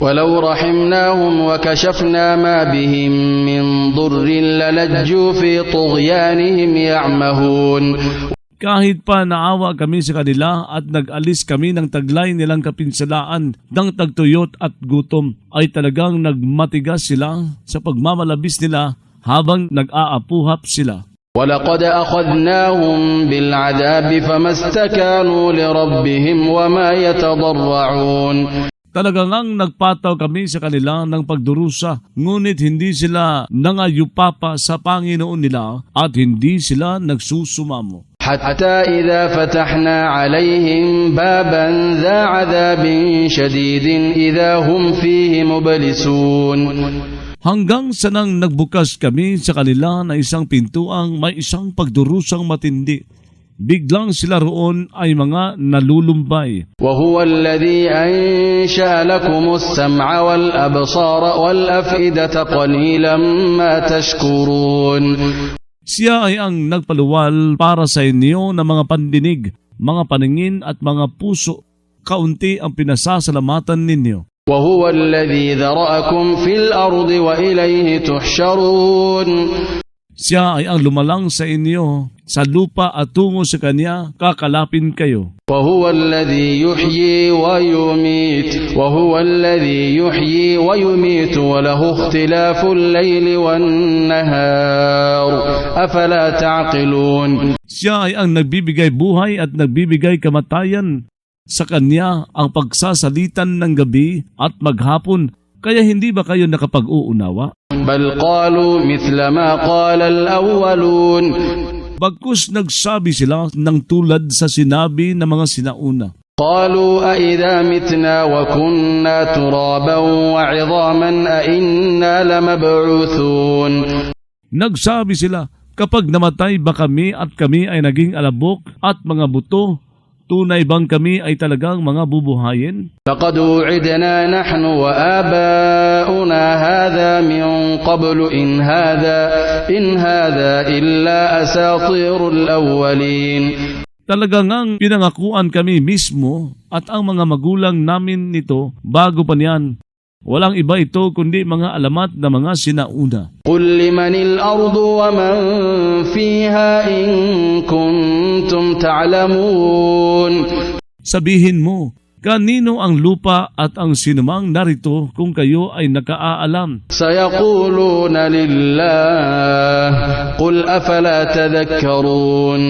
ولو رحمناهم وكشفنا ما بهم من ضر للجوا في طغيانهم يعمهون. Kahit pa naawa kami sa kanila at nag-alis kami ng taglay nilang kapinsalaan ng tagtuyot at gutom, ay talagang nagmatigas sila sa pagmamalabis nila habang nag-aapuhap sila. وَلَقَدْ أَخَذْنَاهُمْ بِالْعَذَابِ فَمَا اسْتَكَانُوا لِرَبِّهِمْ وَمَا يَتَضَرَّعُونَ. Talagang nagpataw kami sa kanila ng pagdurusa, ngunit hindi sila nangayupapa sa Panginoon nila at hindi sila nagsusumamo. حتى إذا فتحنا عليهم بابا ذا عذاب شديد إذا هم فيه مبلسون. Hanggang sa nang nagbukas kami sa kanila na isang pintuang may isang pagdurusang matindi, biglang sila roon ay mga nalulumbay. وهو الذي أنشأ لكم السمع والأبصار والأفئدة قليلا ما تشكرون. Siya ay ang nagpaluwal para sa inyo ng mga pandinig, mga paningin at mga puso. Kaunti ang pinasasalamatan ninyo. وهو الذي ذرأكم في الأرض وإليه تحشرون. Siya ay ang lumalang sa inyo sa lupa at tungo sa Kanya kakalapin kayo. وهو الذي يحيي ويميت وهو الذي يحيي ويميت وله اختلاف الليل والنهار أفلا تعقلون. Siya ay ang nagbibigay buhay at nagbibigay kamatayan. Sa Kanya ang pagsasalitan ng gabi at maghapon. Kaya hindi ba kayo nakapag-uunawa? بل قالوا مثل ما قال الأولون. Bagkus nagsabi sila ng tulad sa sinabi ng mga sinauna. قالوا أإذا متنا وكنا ترابا وعظاما أإنا لمبعوثون. Nagsabi sila, kapag namatay ba kami at kami ay naging alabok at mga buto, tunay bang kami ay talagang mga bubuhayin? لقد وعدنا نحن وآباؤنا هذا من قبل إن هذا إلا أساطير الأولين. Talagang ang pinangakuan kami mismo at ang mga magulang namin nito bago pa niyan. Walang iba ito kundi mga alamat na mga sinauna. قل لمن الأرض ومن فيها إن كنتم تعلمون. Sabihin mo, kanino ang lupa at ang sinumang narito kung kayo ay nakaalam? سيقولون لله قل أفلا تذكرون.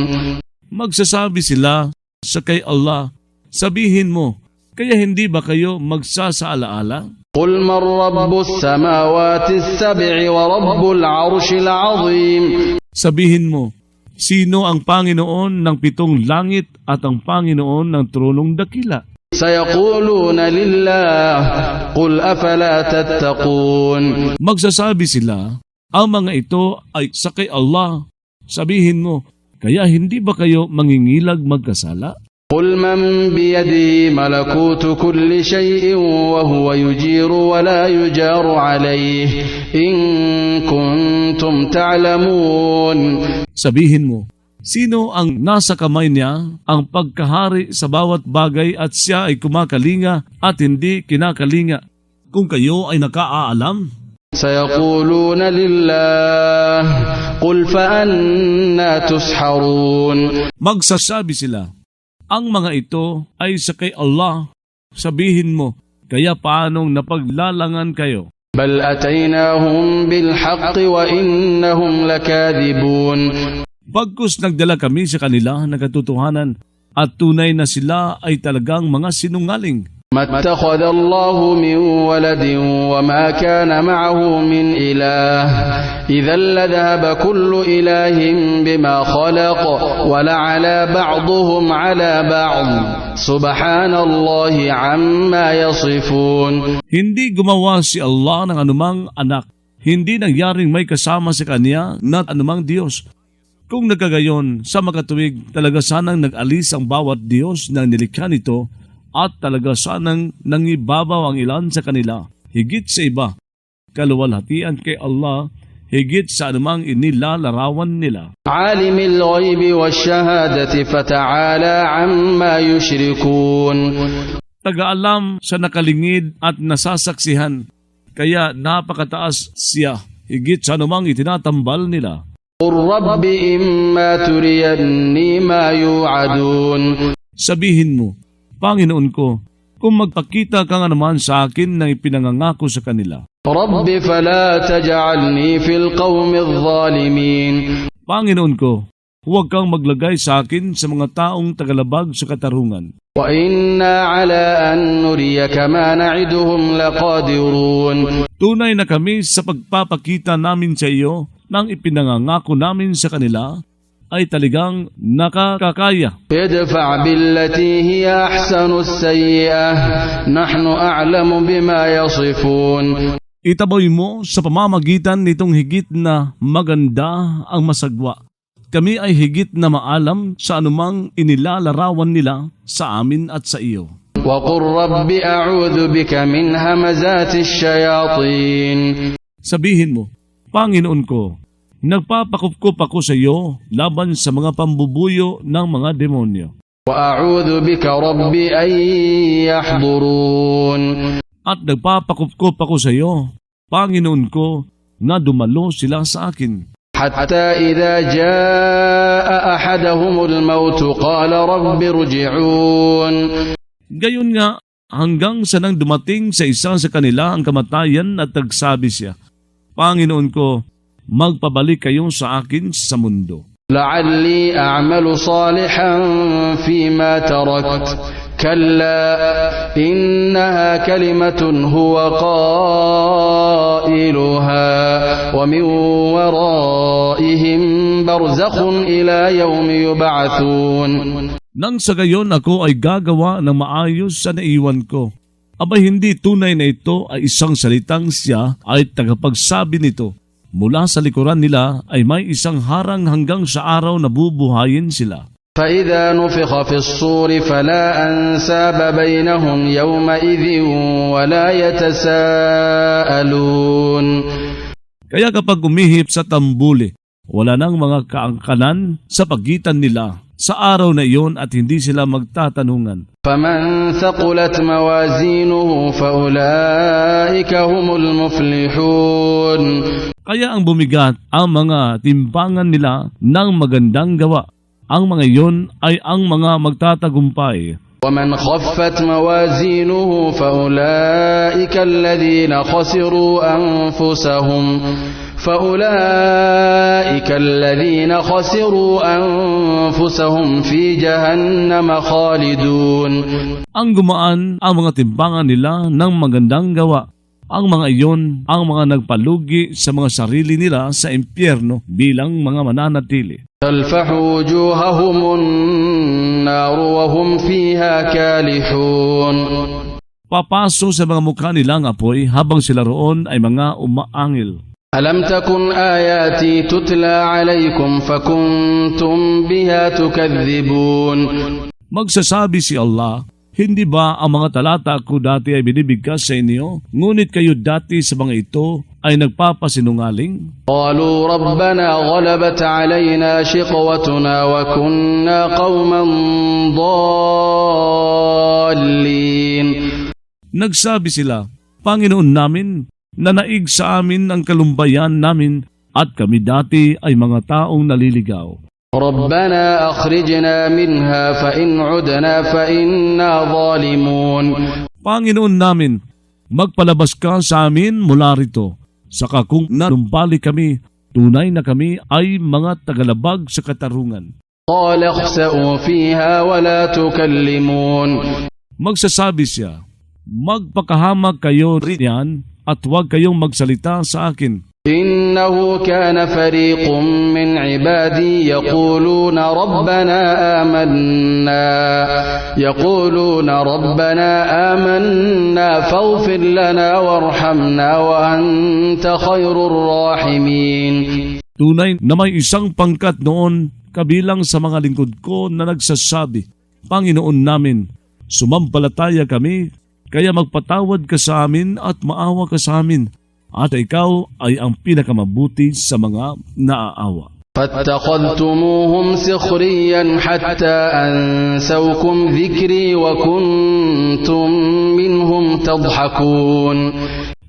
Magsasabi sila sa kay Allah. Sabihin mo, kaya hindi ba kayo magsasaalaala? قل من رب السماوات السبع ورب العرش العظيم. Sabihin mo, sino ang Panginoon ng 7 langit at ang Panginoon ng tronong dakila? سيقولون لله قل أفلا تتقون. Magsasabi sila, ang mga ito ay sa kay Allah. Sabihin mo, kaya hindi ba kayo mangingilag magkasala? قل من بيده ملكوت كل شيء وهو يجير ولا يجار عليه إن كنتم تعلمون. Sabihin mo, sino ang nasa kamay niya ang pagkahari sa bawat bagay at siya ay kumakalinga at hindi kinakalinga? Kung kayo ay nakaalam? سيقولون لله قل فأنا تسحرون. Magsasabi sila, ang mga ito ay sa kay Allah. Sabihin mo, kaya paanong napaglalangan kayo? بل أتيناهم بالحق وإنهم لكاذبون. Bagkus nagdala kami sa kanila ng katotohanan at tunay na sila ay talagang mga sinungaling. ما اتخذ الله من ولد وما كان معه من إله إذا لذهب كل إله بما خلق ولعلى بعضهم على بعض سبحان الله عما يصفون. Hindi gumawa si Allah ng anumang anak. Hindi nangyaring may kasama sa Kanya na anumang Diyos. Kung nagkagayon, sa makatuwig, talaga sanang nag-alis ang bawat Diyos na nilikha nito at talaga sanang nangibabaw ang ilan sa kanila, higit sa iba, kaluwalhatian kay Allah, higit sa anumang inilalarawan nila. Alimil ghaibi wash-shahadati fata'ala amma yushrikun. Taga-alam sa nakalingid at nasasaksihan, kaya napakataas siya, higit sa anumang itinatambal nila. قل رب إما تريني ما يوعدون. Sabihin mo, Panginoon ko, kung magpakita ka nga naman sa akin ng ipinangangako sa kanila. رب فلا تجعلني في القوم الظالمين. Panginoon ko, huwag kang maglagay sa akin sa mga taong tagalabag sa katarungan. وإنا على أن نريك ما نعدهم لقادرون. Tunay na kami sa pagpapakita namin sa iyo ng ipinangangako namin sa kanila ay talagang nakakakaya. ادفع بالتي هي أحسن السيئة نحن أعلم بما يصفون. Itaboy mo sa pamamagitan nitong higit na maganda ang masagwa. Kami ay higit na maalam sa anumang inilalarawan nila sa amin at sa iyo. وقل رب أعوذ بك من همزات الشياطين. Sabihin mo, Panginoon ko, nagpapakupkup ako sa iyo laban sa mga pambubuyo ng mga demonyo. وأعوذ بك رب أن يحضرون. At nagpapakupkup ako sa iyo, Panginoon ko, na dumalo sila sa akin. حتى إذا جاء أحدهم الموت قال رب ارجعون. Gayon nga, hanggang sa nang dumating sa isa sa kanila ang kamatayan at nagsabi siya, Panginoon ko, magpabalik kayo sa akin sa mundo. لعلي أعمل صالحا فيما تركت كلا إنها كلمة هو قائلها ومن ورائهم برزخ إلى يوم يبعثون. Nang sa gayon ako ay gagawa ng maayos sa naiwan ko. Abay hindi tunay na ito ay isang salitang siya ay tagapagsabi nito. Mula sa likuran nila ay may isang harang hanggang sa araw na bubuhayin sila. فإذا نفخ في الصور فلا أنساب بينهم يومئذ ولا يتساءلون. Kaya kapag umihip sa tambuli, wala nang mga kaangkalan sa pagitan nila sa araw na iyon at hindi sila magtatanungan. فمن ثقلت موازينه فأولئك هم المفلحون. Kaya ang bumigat ang mga timbangan nila ng magandang gawa. Ang mga iyon ay ang mga magtatagumpay. ومن خفت موازينه فأولئك الذين خسروا أنفسهم في جهنم خالدون. Ang gumaan ang mga timbangan nila ng magandang gawa. Ang mga iyon ang mga nagpalugi sa mga sarili nila sa impyerno bilang mga mananatili. تلفح وجوههم النار وهم فيها كالحون. Papaso sa mga mukha nila ang apoy habang sila roon ay mga umaangil. ألم تكن آياتي تتلى عليكم فكنتم بها تكذبون. Magsasabi si Allah, hindi ba ang mga talata ko dati ay binibigkas sa inyo? Ngunit kayo dati sa mga ito ay nagpapasinungaling? قالوا ربنا غلبت علينا شقوتنا وكنا قوما ضالين. Nagsabi sila, Panginoon namin, nanaig sa amin ang kalumbayan namin at kami dati ay mga taong naliligaw. ربنا أخرجنا منها فإن عدنا فإنا ظالمون. Panginoon namin, magpalabas ka sa amin mula rito. Saka kung nanumbali kami, tunay na kami ay mga tagalabag sa katarungan. قال اخسئوا فيها ولا تكلمون. Magsasabi siya, magpakahamag kayo riyan at huwag kayong magsalita sa akin. إنه كان فريق من عبادي يقولون ربنا آمنا فاغفر لنا وارحمنا وأنت خير الراحمين. Tunay na may isang pangkat noon kabilang sa mga lingkod ko na nagsasabi, Panginoon namin, sumampalataya kami, kaya magpatawad ka sa amin at maawa ka sa amin. At ikaw ay ang pinakamabuti sa mga naaawa. فاتخذتموهم سخريا حتى أنسوكم ذكري وكنتم منهم تضحكون.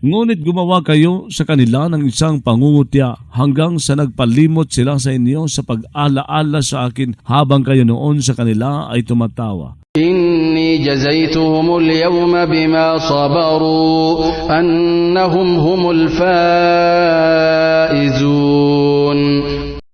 Ngunit gumawa kayo sa kanila ng isang pangungutya hanggang sa nagpalimot sila sa inyo sa pag-alaala sa akin habang kayo noon sa kanila ay tumatawa. إني جزيتهم اليوم بما صبروا أنهم هم الفائزون.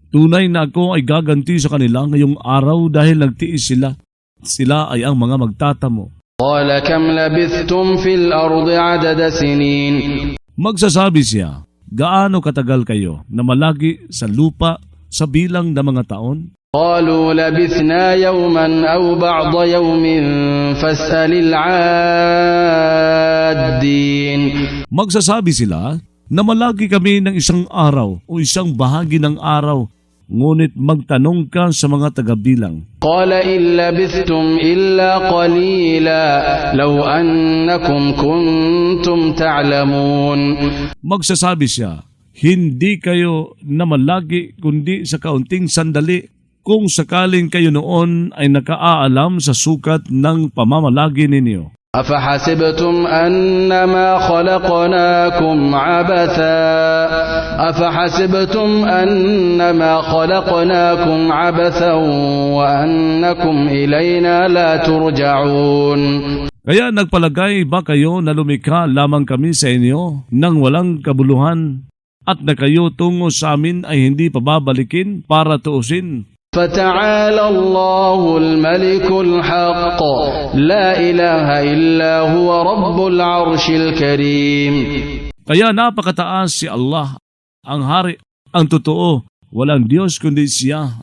Tunay na ako ay gaganti sa kanila ngayong araw dahil nagtiis sila. Sila ay ang mga magtatamo. قال كم لبثتم في الأرض عدد سنين. Magsasabi siya, gaano katagal kayo na malagi sa lupa sa bilang ng mga taon? قالوا لبثنا يوما أو بعض يوم فاسأل العادين. Magsasabi sila na malagi kami ng isang araw o isang bahagi ng araw, ngunit magtanong ka sa mga tagabilang. قال إن لبثتم إلا قليلا لو أنكم كنتم تعلمون. Magsasabi siya, hindi kayo na malagi kundi sa kaunting sandali kung sakaling kayo noon ay nakaaalam sa sukat ng pamamalagi ninyo. أفحسبتم أنما خلقناكم عبثا وأنكم إلينا لا ترجعون. Kaya nagpalagay ba kayo na lumikha lamang kami sa inyo nang walang kabuluhan at na kayo tungo sa amin ay hindi pababalikin para tuusin? فتعالى الله الملك الحق لا إله إلا هو رب العرش الكريم. Kaya napakataas si Allah, ang hari, ang totoo, walang Diyos kundi siya,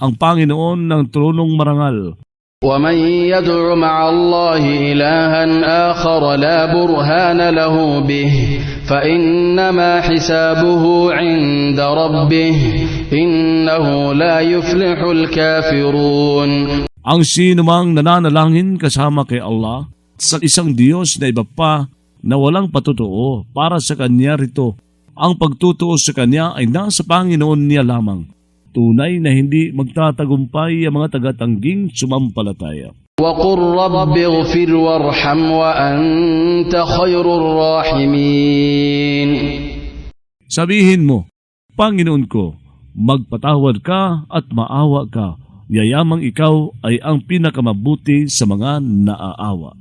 ang Panginoon ng tronong marangal. ومن يدع مع الله إلها آخر لا برهان له به فإنما حسابه عند ربه إنه لا يفلح الكافرون. Ang sinumang nananalangin kasama kay Allah sa isang Diyos na iba pa na walang patutuo para sa kanya rito, ang pagtutuo sa kanya ay nasa Panginoon niya lamang. Tunay na hindi magtatagumpay ang mga tagatangging sumampalataya. وَقُلْ رَبِّ اغْفِرْ وَارْحَمْ وَأَنْتَ خَيْرُ الرَّاحِمِينَ. Sabihin mo, Panginoon ko, magpatawad ka at maawa ka, yayamang ikaw ay ang pinakamabuti sa mga naaawa.